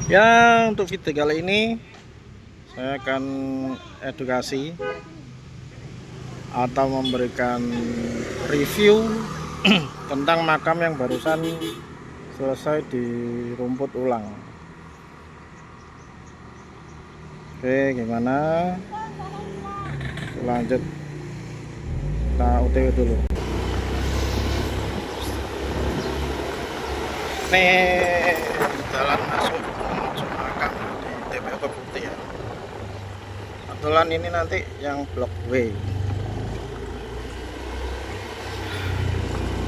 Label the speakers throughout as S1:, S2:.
S1: Ya, untuk video kali ini saya akan edukasi atau memberikan review tentang makam yang barusan selesai dirumput ulang. Oke, gimana? Lanjut, kita OTW dulu. Nih, jalan masuk makam di TPO Kebukti ya. Kebetulan ini nanti yang blok W.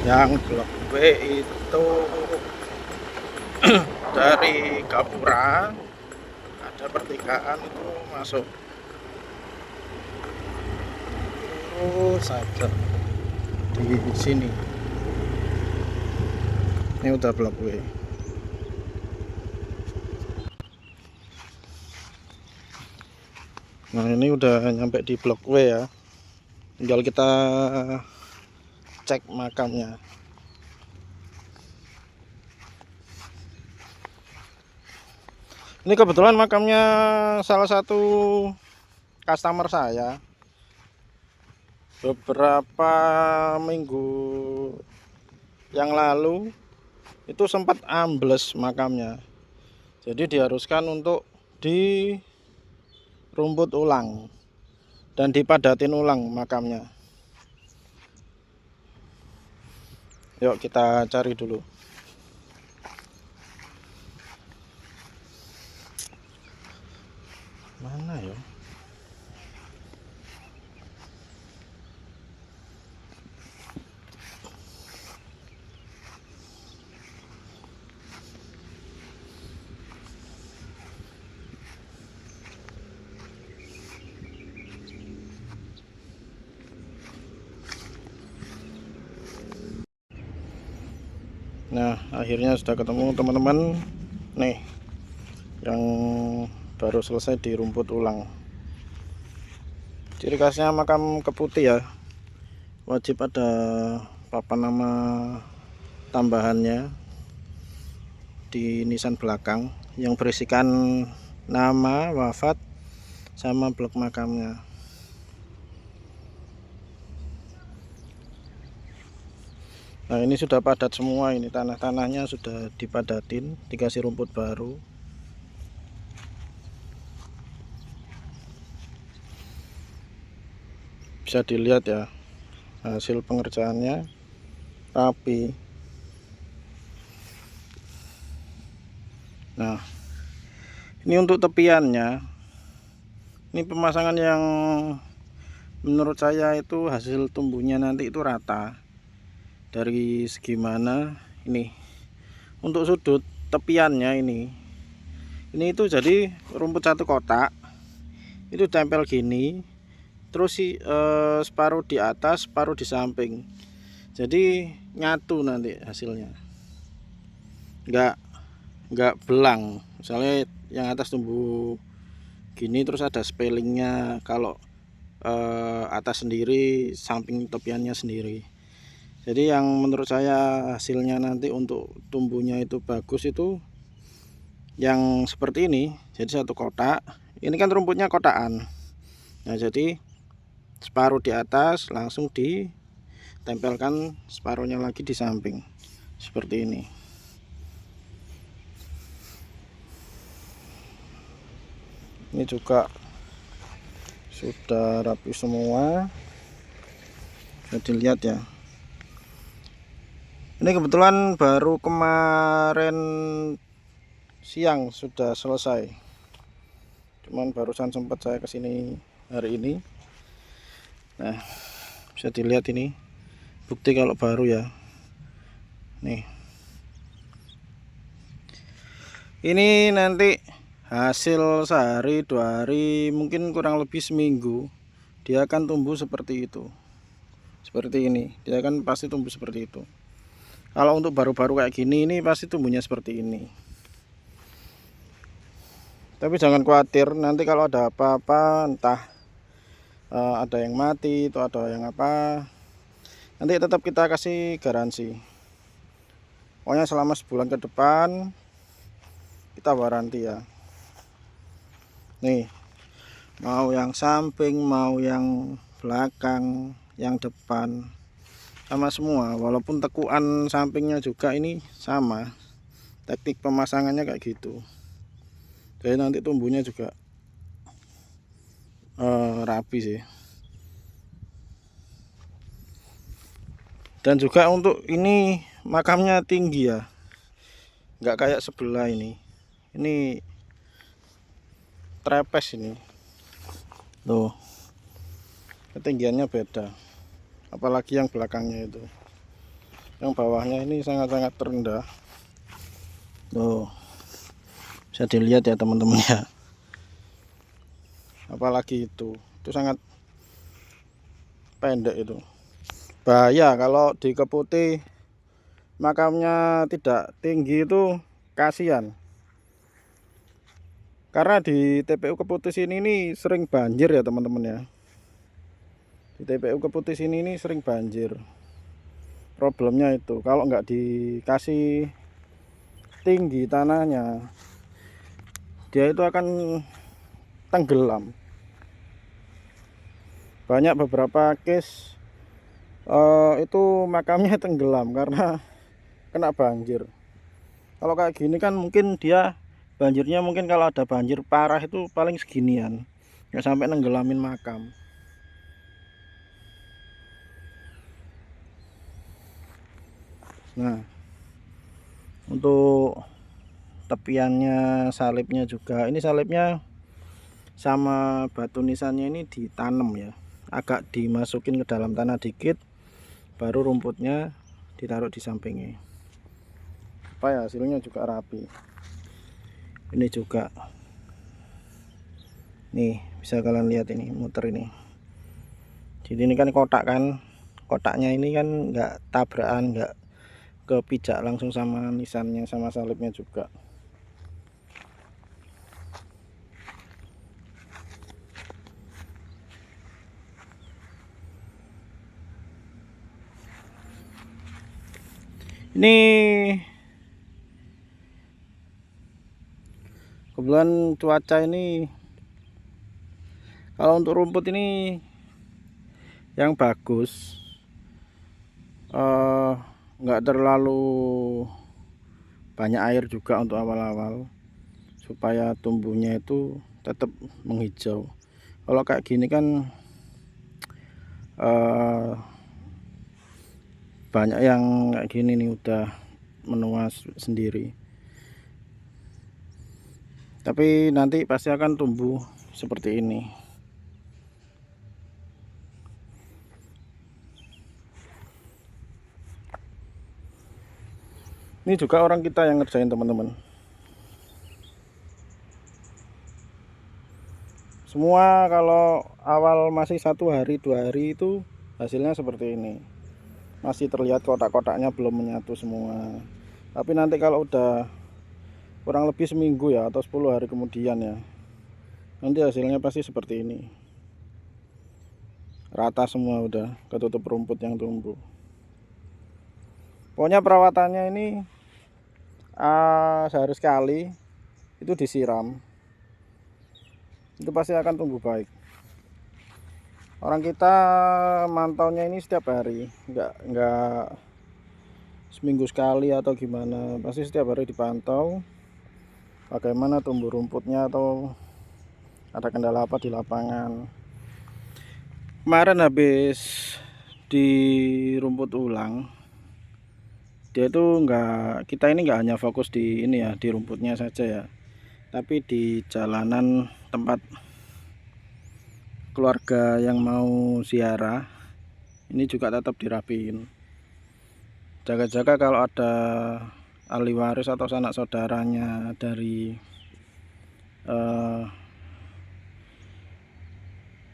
S1: Yang blok W itu dari Gapura ada pertigaan itu masuk terus saja di sini. Ini udah blok W. Nah, ini udah nyampe di blok W ya. Tinggal kita cek makamnya. Ini kebetulan makamnya salah satu customer saya. Beberapa minggu yang lalu itu sempat ambles makamnya. Jadi diharuskan untuk dirumput ulang dan dipadatin ulang makamnya. Yuk kita cari dulu. Mana ya? Nah, akhirnya sudah ketemu teman-teman. Nih, yang baru selesai dirumput ulang. Ciri khasnya makam Keputih ya, wajib ada papan nama tambahannya di nisan belakang yang berisikan nama, wafat, sama blok makamnya. Nah, ini sudah padat semua, ini tanah-tanahnya sudah dipadatin, dikasih rumput baru. Bisa dilihat ya, hasil pengerjaannya rapi. Nah, ini untuk tepiannya, ini pemasangan yang menurut saya itu hasil tumbuhnya nanti itu rata. Dari segi mana ini untuk sudut tepiannya ini itu jadi rumput satu kotak itu tempel gini, terus separuh di atas separuh di samping, jadi nyatu nanti hasilnya, nggak belang. Misalnya yang atas tumbuh gini terus ada spellingnya, kalau atas sendiri, samping tepiannya sendiri. Jadi yang menurut saya hasilnya nanti untuk tumbuhnya itu bagus itu yang seperti ini. Jadi satu kotak, ini kan rumputnya kotakan. Nah, jadi separuh di atas langsung ditempelkan separuhnya lagi di samping seperti ini. Ini juga sudah rapi semua, bisa dilihat ya. Ini kebetulan baru kemarin siang sudah selesai, cuman barusan sempat saya kesini hari ini. Nah, bisa dilihat ini bukti kalau baru ya. Nih, ini nanti hasil sehari 2 hari, mungkin kurang lebih seminggu, dia akan tumbuh seperti itu, seperti ini. Dia akan pasti tumbuh seperti itu. Kalau untuk baru-baru kayak gini, ini pasti tumbuhnya seperti ini. Tapi jangan khawatir, nanti kalau ada apa-apa, entah ada yang mati atau ada yang apa, nanti tetap kita kasih garansi. Pokoknya selama sebulan ke depan kita kita waranti ya. Nih, mau yang samping, mau yang belakang, yang depan, sama semua. Walaupun tekuan sampingnya juga ini sama, teknik pemasangannya kayak gitu. Jadi nanti tumbuhnya juga rapi sih. Dan juga untuk ini makamnya tinggi ya, nggak kayak sebelah ini trepes ini tuh, ketinggiannya beda. Apalagi yang belakangnya itu, yang bawahnya ini sangat-sangat rendah tuh, bisa dilihat ya teman-teman ya. Apalagi itu sangat pendek itu, bahaya kalau di Keputih makamnya tidak tinggi itu, kasihan. Karena di TPU Keputih sini ini sering banjir ya teman-teman ya. Di TPU Keputih sini ini sering banjir. Problemnya itu kalau nggak dikasih tinggi tanahnya, dia itu akan tenggelam. Banyak beberapa case itu makamnya tenggelam karena kena banjir. Kalau kayak gini kan mungkin dia banjirnya, mungkin kalau ada banjir parah itu paling seginian, nggak sampai nenggelamin makam. Nah, untuk tepiannya, salibnya juga, ini salibnya sama batu nisannya ini ditanam ya, agak dimasukin ke dalam tanah dikit, baru rumputnya ditaruh di sampingnya, supaya hasilnya juga rapi. Ini juga nih, bisa kalian lihat ini muter ini. Jadi ini kan kotak kan, kotaknya ini kan nggak tabrakan, nggak kepijak langsung sama nisannya, sama salibnya juga. Ini kebetulan cuaca ini, kalau untuk rumput ini yang bagus, nggak terlalu banyak air juga untuk awal-awal, supaya tumbuhnya itu tetap menghijau. Kalau kayak gini kan banyak yang kayak gini nih udah menua sendiri, tapi nanti pasti akan tumbuh seperti ini. Ini juga orang kita yang ngerjain teman-teman. Semua kalau awal masih 1 hari 2 hari itu hasilnya seperti ini, masih terlihat kotak-kotaknya belum menyatu semua. Tapi nanti kalau udah kurang lebih seminggu ya, atau 10 hari kemudian ya, nanti hasilnya pasti seperti ini, rata semua, udah ketutup rumput yang tumbuh. Pokoknya perawatannya ini sehari sekali itu disiram, itu pasti akan tumbuh baik. Orang kita mantaunya ini setiap hari, enggak seminggu sekali atau gimana, pasti setiap hari dipantau bagaimana tumbuh rumputnya atau ada kendala apa di lapangan. Kemarin habis di rumput ulang, dia itu kita ini enggak hanya fokus di ini ya, di rumputnya saja ya, tapi di jalanan tempat keluarga yang mau ziarah ini juga tetap dirapiin. Jaga-jaga kalau ada ahli waris atau sanak saudaranya dari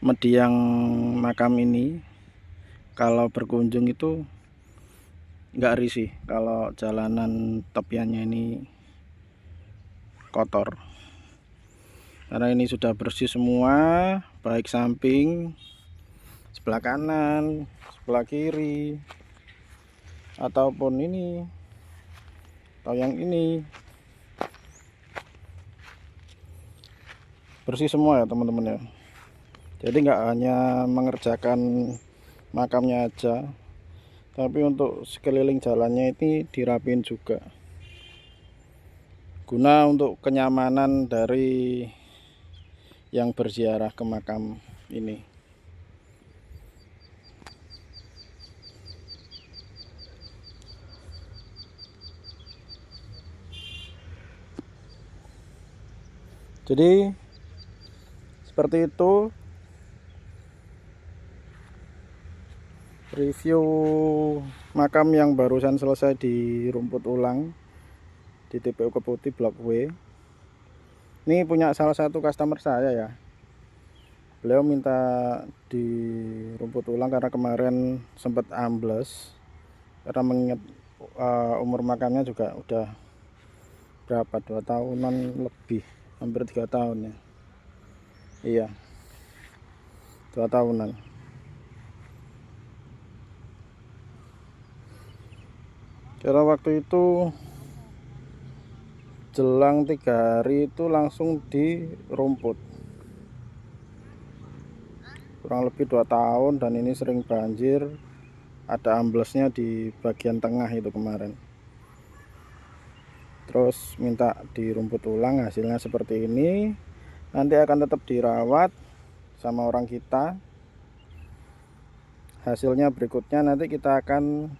S1: mendiang makam ini, kalau berkunjung itu nggak risih kalau jalanan tepiannya ini kotor, karena ini sudah bersih semua, baik samping, sebelah kanan, sebelah kiri, ataupun ini atau yang ini. bersih semua ya teman-teman ya. Jadi nggak hanya mengerjakan makamnya aja, tapi untuk sekeliling jalannya ini dirapiin juga, guna untuk kenyamanan dari yang berziarah ke makam ini. Jadi seperti itu review makam yang barusan selesai dirumput ulang di TPU Keputih Blok W. Ini punya salah satu customer saya ya. Beliau minta dirumput ulang karena kemarin sempat ambles, karena mengingat umur makamnya juga udah berapa, 2 tahunan lebih, hampir 3 tahun ya. Iya, 2 tahunan. Karena waktu itu jelang 3 hari itu langsung dirumput, kurang lebih 2 tahun, dan ini sering banjir, ada amblesnya di bagian tengah itu kemarin. Terus minta dirumput ulang, hasilnya seperti ini. Nanti akan tetap dirawat sama orang kita. Hasilnya berikutnya nanti kita akan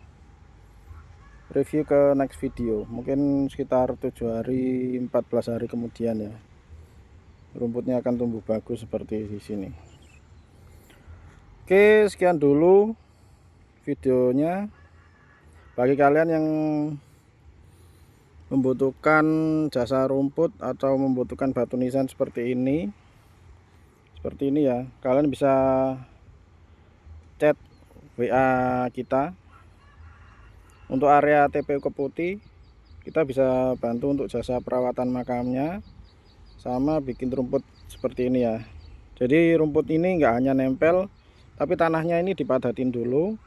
S1: review ke next video, mungkin sekitar 7 hari 14 hari kemudian ya. Rumputnya akan tumbuh bagus seperti di sini. Oke, sekian dulu videonya. Bagi kalian yang membutuhkan jasa rumput atau membutuhkan batu nisan seperti ini ya, kalian bisa chat WA kita. Untuk area TPU Keputih kita bisa bantu untuk jasa perawatan makamnya sama bikin rumput seperti ini ya. Jadi rumput ini nggak hanya nempel, tapi tanahnya ini dipadatin dulu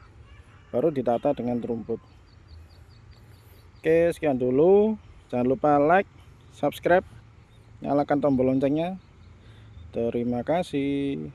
S1: baru ditata dengan rumput. Oke, sekian dulu. Jangan lupa like, subscribe, nyalakan tombol loncengnya. Terima kasih.